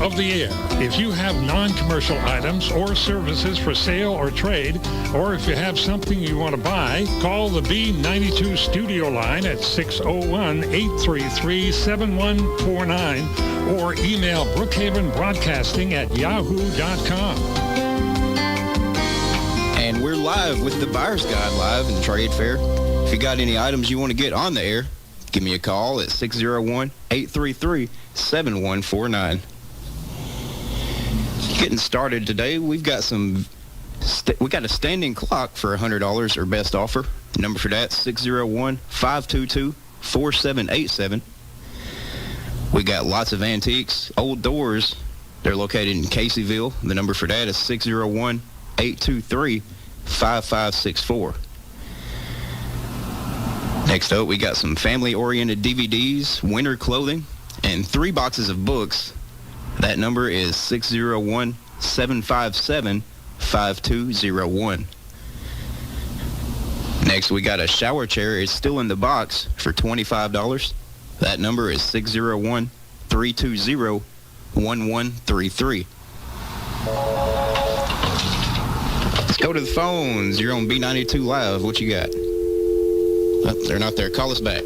of the air. If you have non-commercial items or services for sale or trade, or if you have something you want to buy, call the B92 studio line at 601-833-7149 or email brookhavenbroadcasting@yahoo.com. And we're live with the Buyer's Guide Live and Trade Fair. If you got any items you want to get on the air, give me a call at 601-833-7149. Getting started today, we've got a standing clock for $100 or best offer. The number for that, 601-522-4787. We got lots of antiques, old doors. They're located in Caseyville. The number for that is 601-823-5564. Next up, we got some family-oriented DVDs, winter clothing, and 3 boxes of books. That number is 601-757-5201. Next, we got a shower chair. It's still in the box for $25. That number is 601-320-1133. Let's go to the phones. You're on B92 Live. What you got? Oh, they're not there. Call us back.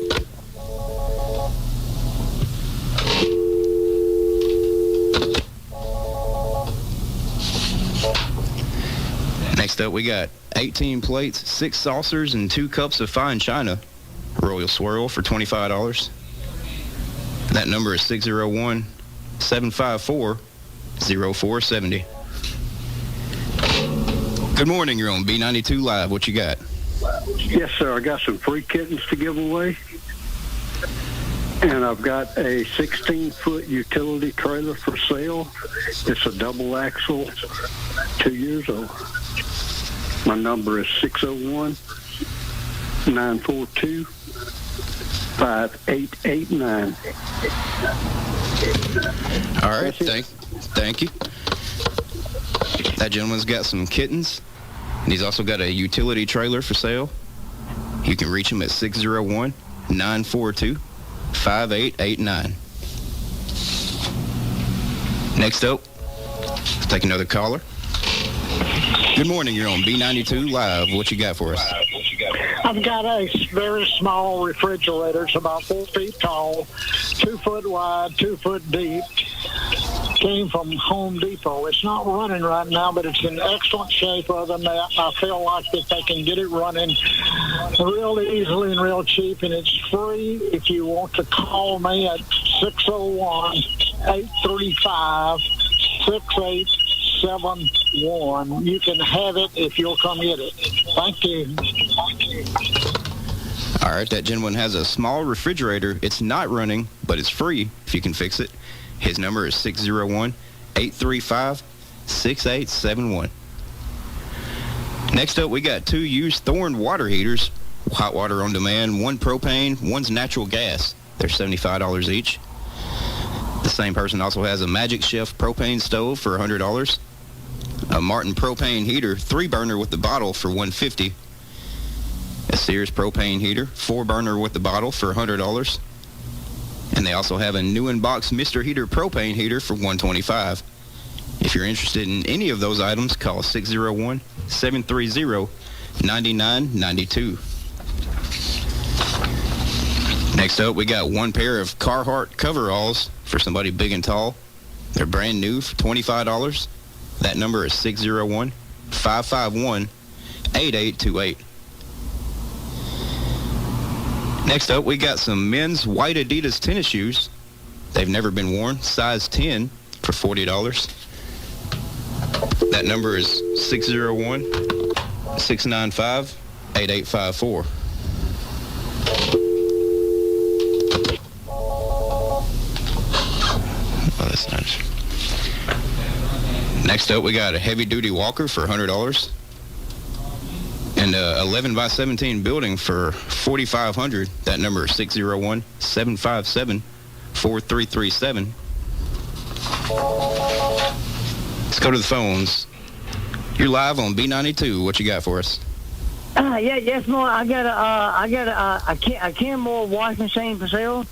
Next up, we got 18 plates, 6 saucers, and 2 cups of fine china. Royal Swirl for $25. That number is 601-754-0470. Good morning. You're on B92 Live. What you got? Yes, sir. I got some free kittens to give away. And I've got a 16-foot utility trailer for sale. It's a double axle, 2 years old. My number is 601-942-5889. All right. Thank you. That gentleman's got some kittens. And he's also got a utility trailer for sale. You can reach him at 601-942-5889. Next up, let's take another caller. Good morning. You're on B92 Live. What you got for us? I've got a very small refrigerator. It's about 4 feet tall, 2 foot wide, 2 foot deep. Came from Home Depot. It's not running right now, but it's in excellent shape. Other than that, I feel like that they can get it running real easily and real cheap, and it's free. If you want to call me at 601-835-6871, you can have it if you'll come get it. Thank you. All right, that gentleman has a small refrigerator. It's not running, but it's free if you can fix it. His number is 601-835-6871. Next up, we got 2 used Thorn water heaters, hot water on demand, 1 propane, 1's natural gas. They're $75 each. The same person also has a Magic Chef propane stove for $100, a Martin propane heater, 3-burner with the bottle for $150, a Sears propane heater, 4-burner with the bottle for $100, and they also have a new in-box Mr. Heater propane heater for $125. If you're interested in any of those items, call 601-730-9992. Next up, we got 1 pair of Carhartt coveralls for somebody big and tall. They're brand new for $25. That number is 601-551-8828. Next up, we got some men's white Adidas tennis shoes. They've never been worn, size 10 for $40. That number is 601-695-8854. Oh, that's nice. Next up, we got a heavy-duty walker for $100. And a 11 by 17 building for $4,500. That number is 601-757-4337. Let's go to the phones. You're live on B92. What you got for us? Yes, more. I got a Kenmore washing machine for sale.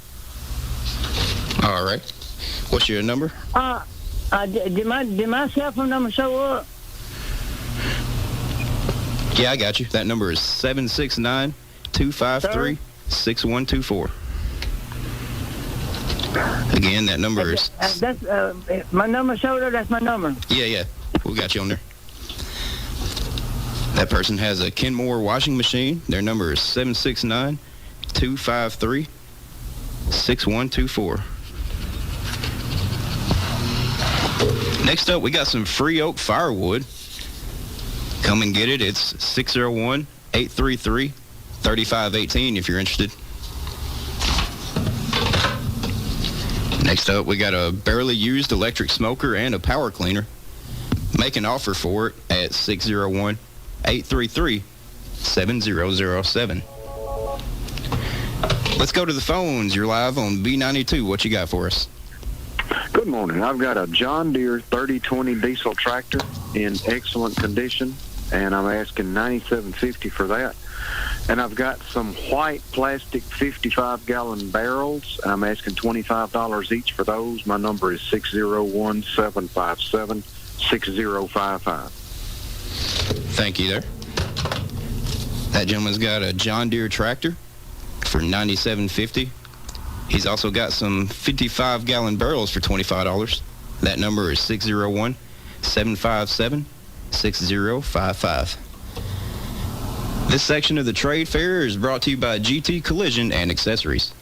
All right. What's your number? Did my cell phone number show up? Yeah, I got you. That number is 769-253-6124. Again, that number is... That's my number showed up. That's my number. Yeah. We got you on there. That person has a Kenmore washing machine. Their number is 769-253-6124. Next up, we got some free oak firewood. Come and get it. It's 601-833-3518 if you're interested. Next up, we got a barely used electric smoker and a power cleaner. Make an offer for it at 601-833-7007. Let's go to the phones. You're live on B92. What you got for us? Good morning. I've got a John Deere 3020 diesel tractor in excellent condition, and I'm asking $97.50 for that. And I've got some white plastic 55-gallon barrels. I'm asking $25 each for those. My number is 601-757-6055. Thank you there. That gentleman's got a John Deere tractor for $97.50. He's also got some 55-gallon barrels for $25. That number is 601-757-6055. This section of the trade fair is brought to you by GT Collision and Accessories.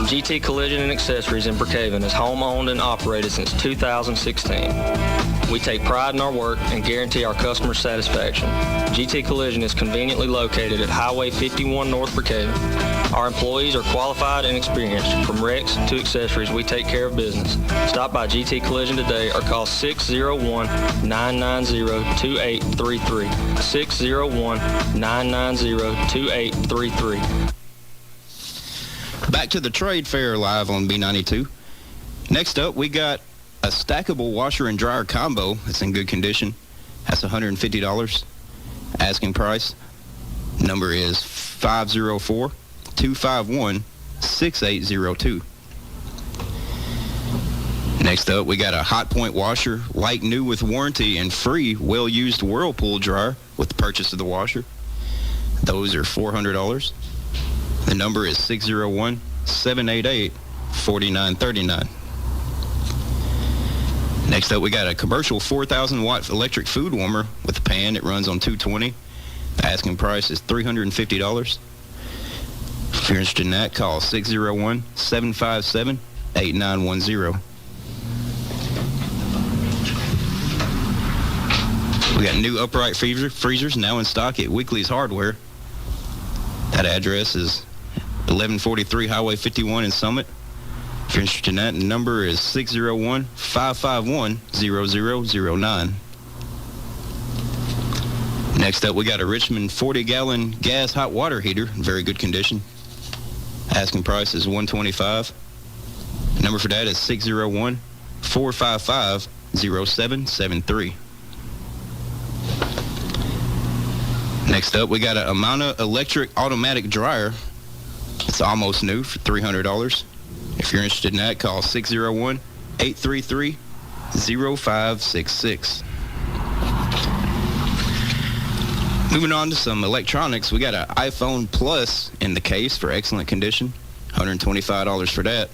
GT Collision and Accessories in Brookhaven is home-owned and operated since 2016. We take pride in our work and guarantee our customer satisfaction. GT Collision is conveniently located at Highway 51 North Brookhaven. Our employees are qualified and experienced. From wrecks to accessories, we take care of business. Stop by GT Collision today or call 601-990-2833. 601-990-2833. Back to the trade fair live on B92. Next up, we got a stackable washer and dryer combo that's in good condition. That's $150. Asking price. Number is 504-251-6802. Next up, we got a Hot Point washer, like new with warranty and free well-used Whirlpool dryer with the purchase of the washer. Those are $400. The number is 601-788-4939. Next up, we got a commercial 4,000-watt electric food warmer with a pan that runs on 220. The asking price is $350. If you're interested in that, call 601-757-8910. We got new upright freezers now in stock at Weekly's Hardware. That address is 1143 Highway 51 in Summit. If you're interested in that, the number is 601-551-0009. Next up, we got a Richmond 40-gallon gas hot water heater in very good condition. Asking price is $125. Number for that is 601-455-0773. Next up, we got a Amana electric automatic dryer. It's almost new for $300. If you're interested in that, call 601-833-0566. Moving on to some electronics, we got an iPhone Plus in the case for excellent condition. $125 for that.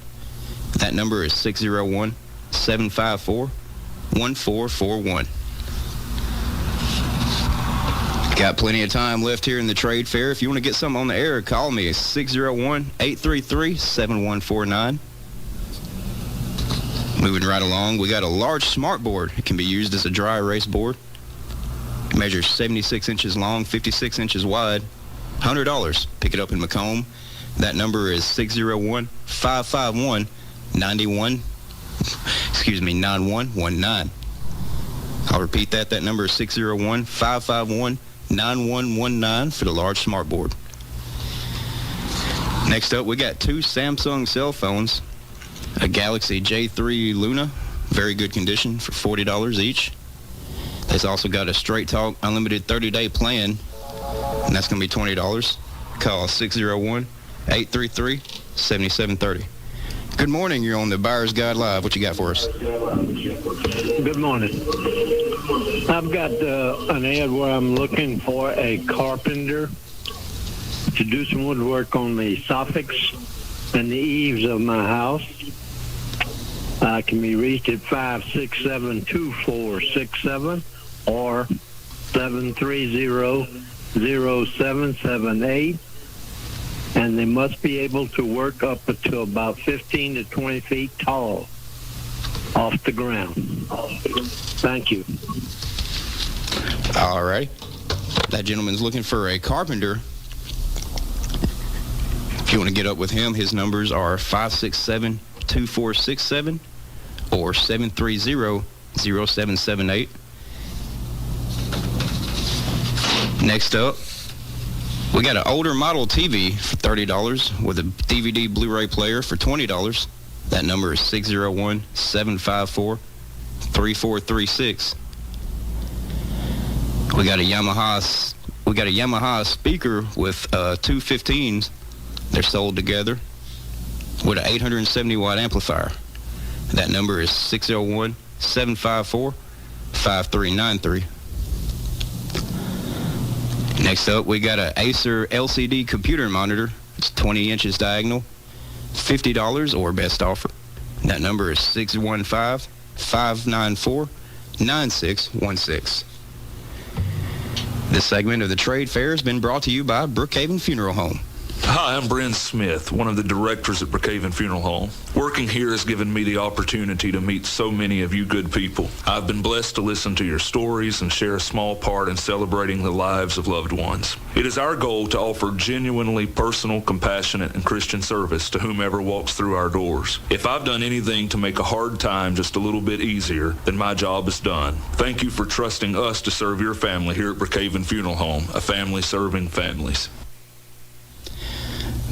That number is 601-754-1441. Got plenty of time left here in the trade fair. If you want to get something on the air, call me at 601-833-7149. Moving right along, we got a large smart board. It can be used as a dry erase board. It measures 76 inches long, 56 inches wide. $100. Pick it up in Macomb. That number is 601-551-9119. I'll repeat that. That number is 601-551-9119 for the large smart board. Next up, we got two Samsung cell phones. A Galaxy J3 Luna, very good condition for $40 each. There's also got a Straight Talk Unlimited 30-day plan, and that's going to be $20. Call 601-833-7730. Good morning. You're on the Buyer's Guide Live. What you got for us? Good morning. I've got an ad where I'm looking for a carpenter to do some woodwork on the soffits and the eaves of my house. I can be reached at 567-2467 or 730-0778. And they must be able to work up to about 15 to 20 feet tall off the ground. Thank you. All right. That gentleman's looking for a carpenter. If you want to get up with him, his numbers are 567-2467 or 730-0778. Next up, we got an older model TV for $30 with a DVD Blu-ray player for $20. That number is 601-754-3436. We got a Yamaha speaker with two 15s. They're sold together with an 870 watt amplifier. That number is 601-754-5393. Next up, we got an Acer LCD computer monitor. It's 20 inches diagonal, $50 or best offer. That number is 615-594-9616. This segment of the trade fair has been brought to you by Brookhaven Funeral Home. Hi, I'm Brent Smith, one of the directors at Brookhaven Funeral Home. Working here has given me the opportunity to meet so many of you good people. I've been blessed to listen to your stories and share a small part in celebrating the lives of loved ones. It is our goal to offer genuinely personal, compassionate, and Christian service to whomever walks through our doors. If I've done anything to make a hard time just a little bit easier, then my job is done. Thank you for trusting us to serve your family here at Brookhaven Funeral Home, a family serving families.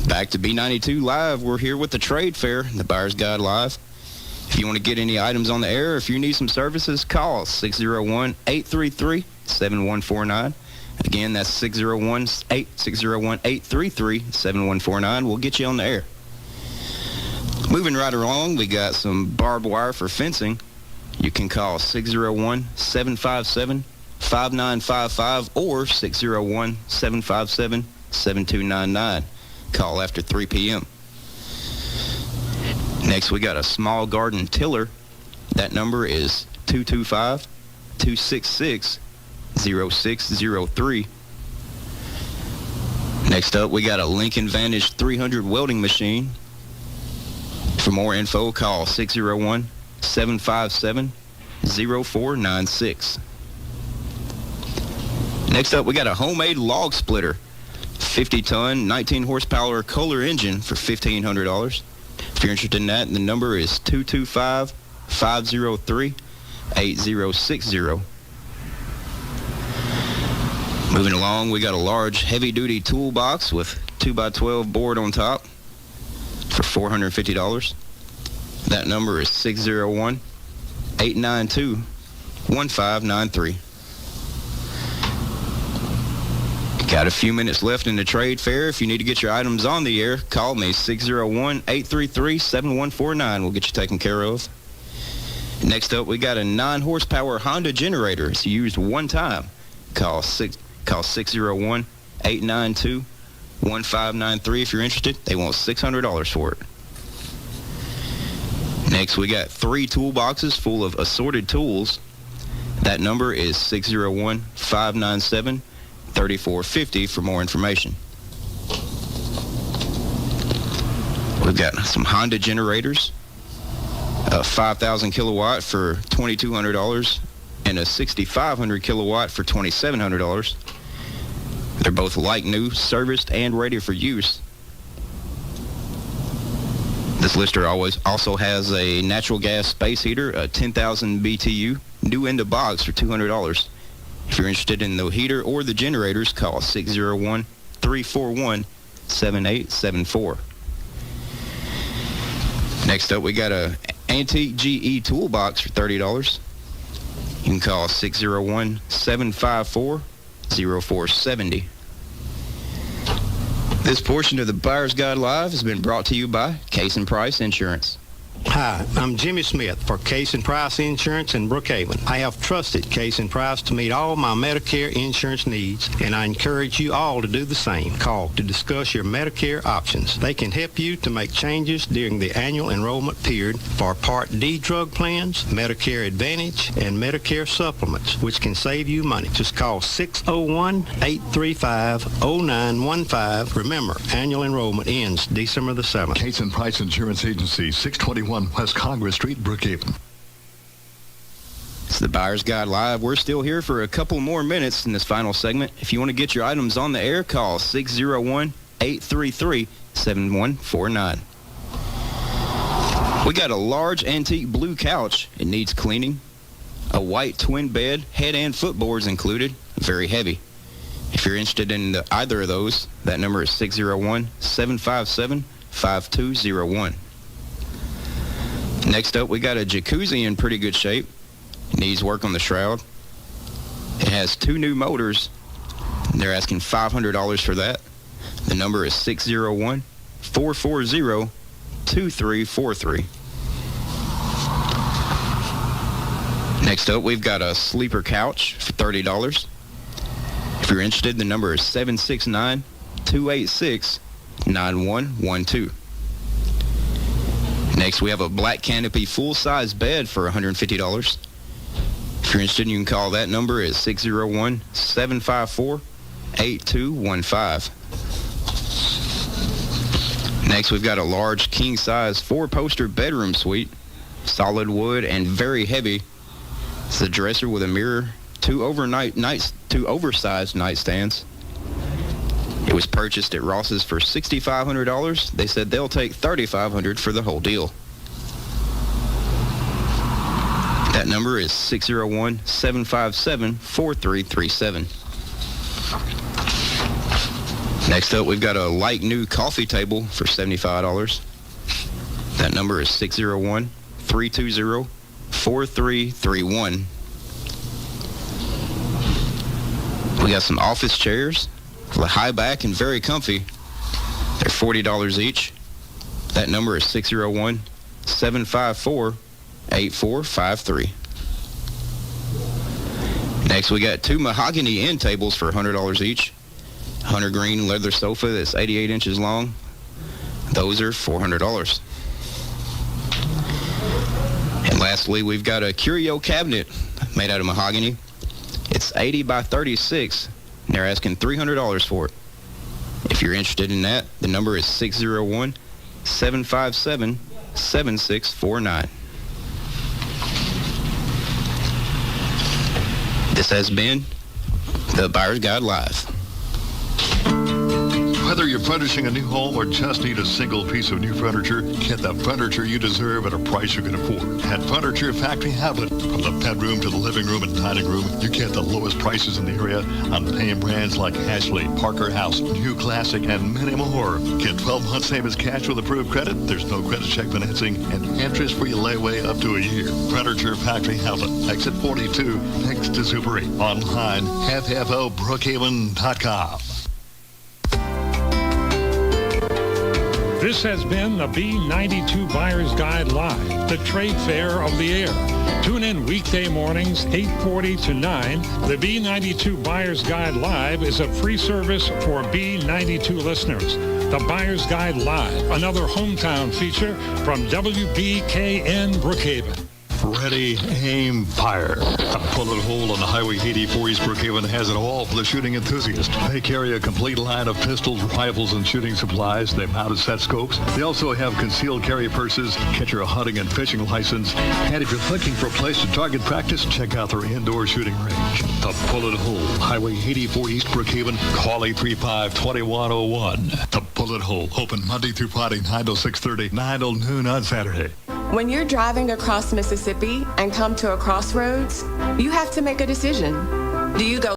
Back to B92 Live. We're here with the trade fair, the Buyer's Guide Live. If you want to get any items on the air, if you need some services, call 601-833-7149. Again, that's 601-833-7149. We'll get you on the air. Moving right along, we got some barbed wire for fencing. You can call 601-757-5955 or 601-757-7299. Call after 3 p.m. Next, we got a small garden tiller. That number is 225-266-0603. Next up, we got a Lincoln Vantage 300 welding machine. For more info, call 601-757-0496. Next up, we got a homemade log splitter. 50-ton, 19-horsepower Kohler engine for $1,500. If you're interested in that, the number is 225-503-8060. Moving along, we got a large, heavy-duty toolbox with 2x12 board on top for $450. That number is 601-892-1593. Got a few minutes left in the trade fair. If you need to get your items on the air, call me, 601-833-7149. We'll get you taken care of. Next up, we got a 9-horsepower Honda generator. It's used one time. Call 601-892-1593 if you're interested. They want $600 for it. Next, we got 3 toolboxes full of assorted tools. That number is 601-597-3450 for more information. We've got some Honda generators, a 5,000 kilowatt for $2,200 and a 6,500 kilowatt for $2,700. They're both like new, serviced, and ready for use. This lister also has a natural gas space heater, a 10,000 BTU, new in the box for $200. If you're interested in the heater or the generators, call 601-341-7874. Next up, we got a antique GE toolbox for $30. You can call 601-754-0470. This portion of the Buyer's Guide Live has been brought to you by Case and Price Insurance. Hi, I'm Jimmy Smith for Case and Price Insurance in Brookhaven. I have trusted Case and Price to meet all my Medicare insurance needs, and I encourage you all to do the same. Call to discuss your Medicare options. They can help you to make changes during the annual enrollment period for Part D drug plans, Medicare Advantage, and Medicare supplements, which can save you money. Just call 601-835-0915. Remember, annual enrollment ends December the 7th. Case and Price Insurance Agency, 621 West Congress Street, Brookhaven. It's the Buyer's Guide Live. We're still here for a couple more minutes in this final segment. If you want to get your items on the air, call 601-833-7149. We got a large antique blue couch. It needs cleaning. A white twin bed, head and footboards included. Very heavy. If you're interested in either of those, that number is 601-757-5201. Next up, we got a jacuzzi in pretty good shape. It needs work on the shroud. It has 2 new motors. They're asking $500 for that. The number is 601-440-2343. Next up, we've got a sleeper couch for $30. If you're interested, the number is 769-286-9112. Next, we have a black canopy full-size bed for $150. If you're interested, you can call that number at 601-754-8215. Next, we've got a large king-size 4-poster bedroom suite, solid wood and very heavy. It's a dresser with a mirror, 2 oversized nightstands. It was purchased at Ross's for $6,500. They said they'll take $3,500 for the whole deal. That number is 601-757-4337. Next up, we've got a like new coffee table for $75. That number is 601-320-4331. We got some office chairs. High back and very comfy. They're $40 each. That number is 601-754-8453. Next, we got 2 mahogany end tables for $100 each. Hunter green leather sofa that's 88 inches long. Those are $400. And lastly, we've got a curio cabinet made out of mahogany. It's 80 by 36. They're asking $300 for it. If you're interested in that, the number is 601-757-7649. This has been the Buyer's Guide Live. Whether you're furnishing a new home or just need a single piece of new furniture, get the furniture you deserve at a price you can afford. At Furniture Factory Outlet, from the bedroom to the living room and dining room, you get the lowest prices in the area on name brands like Ashley, Parker House, New Classic, and many more. Get 12 months same as cash with approved credit. There's no credit check financing and interest-free layaway up to a year. Furniture Factory Outlet, exit 42, next to Super 8. Online, ffobrookhaven.com. This has been the B92 Buyer's Guide Live, the trade fair of the air. Tune in weekday mornings, 8:40 to 9. The B92 Buyer's Guide Live is a free service for B92 listeners. The Buyer's Guide Live, another hometown feature from WBKN Brookhaven. Ready, aim, fire. A bullet hole on the Highway 84 East Brookhaven has it all for the shooting enthusiast. They carry a complete line of pistols, rifles, and shooting supplies. They mounted set scopes. They also have concealed carry purses, catcher hunting and fishing license. And if you're looking for a place to target practice, check out their indoor shooting range. The Bullet Hole, Highway 84 East Brookhaven. Call 835-2101. The Bullet Hole, open Monday through Friday, 9 till 6:30, 9 till noon on Saturday. When you're driving across Mississippi and come to a crossroads, you have to make a decision. Do you go